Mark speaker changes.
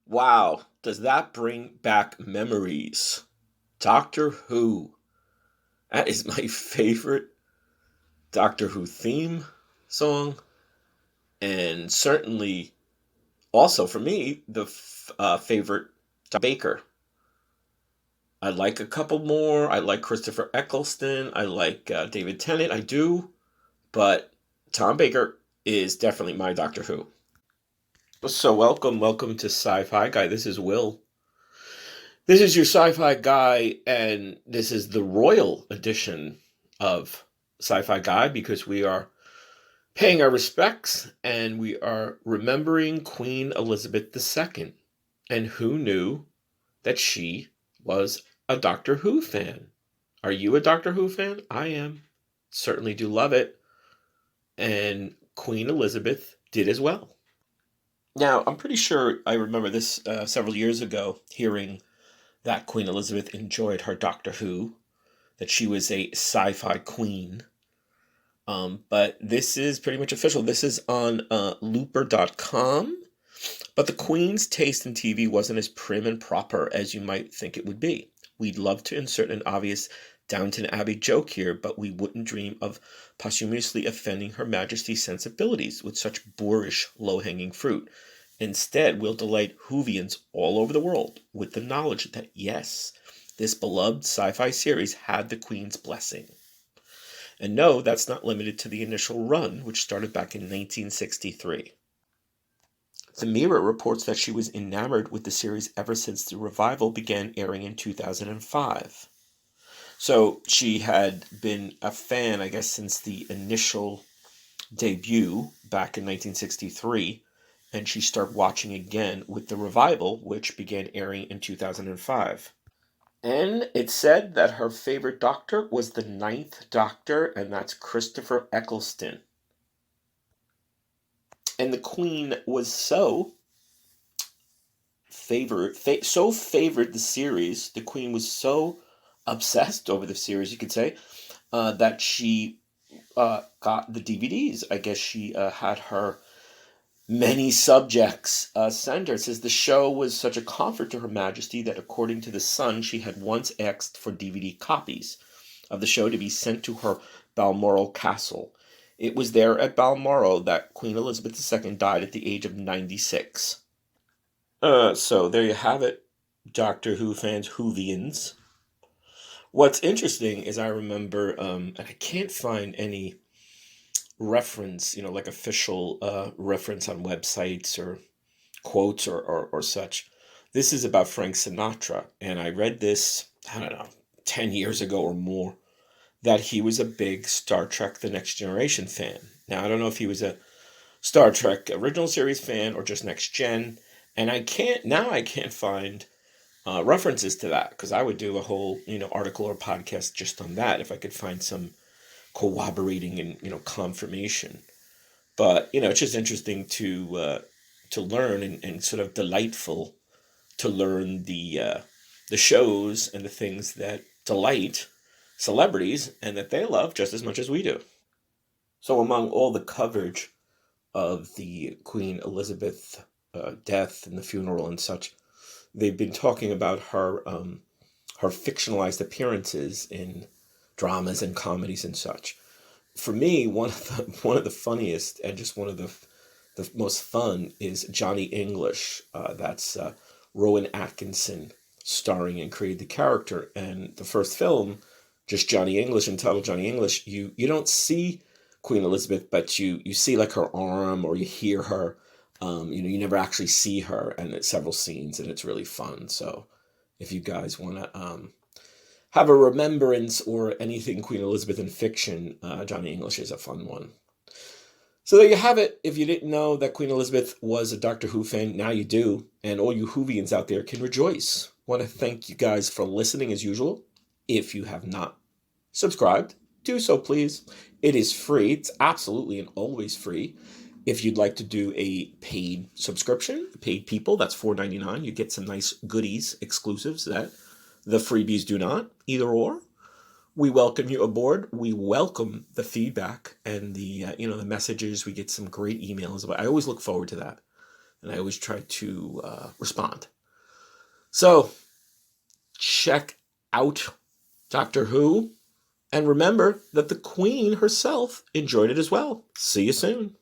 Speaker 1: Wow, does that bring back memories? Doctor Who. That is my favorite Doctor Who theme song, and certainly also for me, the favorite Tom Baker. I like a couple more. I like Christopher Eccleston. I like David Tennant. I do, but Tom Baker is definitely my Doctor Who. So welcome to Sci-Fi Guy. This is Will. This is your Sci-Fi Guy, and this is the royal edition of Sci-Fi Guy because we are paying our respects and we are remembering Queen Elizabeth II. And who knew that she was a Doctor Who fan? Are you a Doctor Who fan? I am. Certainly do love it. And Queen Elizabeth did as well. Now, I'm pretty sure I remember this several years ago, hearing that Queen Elizabeth enjoyed her Doctor Who, that she was a sci-fi queen. But this is pretty much official. This is on looper.com. But the Queen's taste in TV wasn't as prim and proper as you might think it would be. We'd love to insert an obvious Downton Abbey joke here, but we wouldn't dream of posthumously offending Her Majesty's sensibilities with such boorish, low-hanging fruit. Instead, we'll delight Whovians all over the world with the knowledge that, yes, this beloved sci-fi series had the Queen's blessing. And no, that's not limited to the initial run, which started back in 1963. The Mirror reports that she was enamored with the series ever since the revival began airing in 2005. So she had been a fan, I guess, since the initial debut back in 1963, and she started watching again with the revival, which began airing in 2005. And it said that her favorite Doctor was the Ninth Doctor, and that's Christopher Eccleston. And the Queen was so favored the series. The Queen was so obsessed over the series, you could say, that she got the DVDs. I guess she had her many subjects send her. It says the show was such a comfort to Her Majesty that, according to The Sun, she had once asked for DVD copies of the show to be sent to her Balmoral castle. It was there at Balmoral that Queen Elizabeth II died at the age of 96. So there you have it, Doctor Who fans, Whovians. What's interesting is I remember, and I can't find any reference, like official reference on websites or quotes or such. This is about Frank Sinatra, and I read this, I don't know, 10 years ago or more, that he was a big Star Trek The Next Generation fan. Now, I don't know if he was a Star Trek original series fan or just Next Gen, and I can't find references to that, because I would do a whole, article or podcast just on that if I could find some corroborating and, confirmation. But, it's just interesting to learn, and sort of delightful to learn the shows and the things that delight celebrities and that they love just as much as we do. So among all the coverage of the Queen Elizabeth death and the funeral and such, they've been talking about her fictionalized appearances in dramas and comedies and such. For me, one of the funniest and just one of the most fun is Johnny English. That's Rowan Atkinson starring and created the character. And the first film, just Johnny English, entitled Johnny English, you don't see Queen Elizabeth, but you see like her arm, or you hear her. You never actually see her, and it's several scenes, and it's really fun. So if you guys want to have a remembrance or anything Queen Elizabeth in fiction, Johnny English is a fun one. So there you have it. If you didn't know that Queen Elizabeth was a Doctor Who fan, now you do. And all you Whovians out there can rejoice. I want to thank you guys for listening as usual. If you have not subscribed, do so please. It is free. It's absolutely and always free. If you'd like to do a paid subscription, paid people, that's $4.99. You get some nice goodies, exclusives that the freebies do not, either or. We welcome you aboard. We welcome the feedback and the the messages. We get some great emails. I always look forward to that, and I always try to respond. So check out Doctor Who, and remember that the Queen herself enjoyed it as well. See you soon.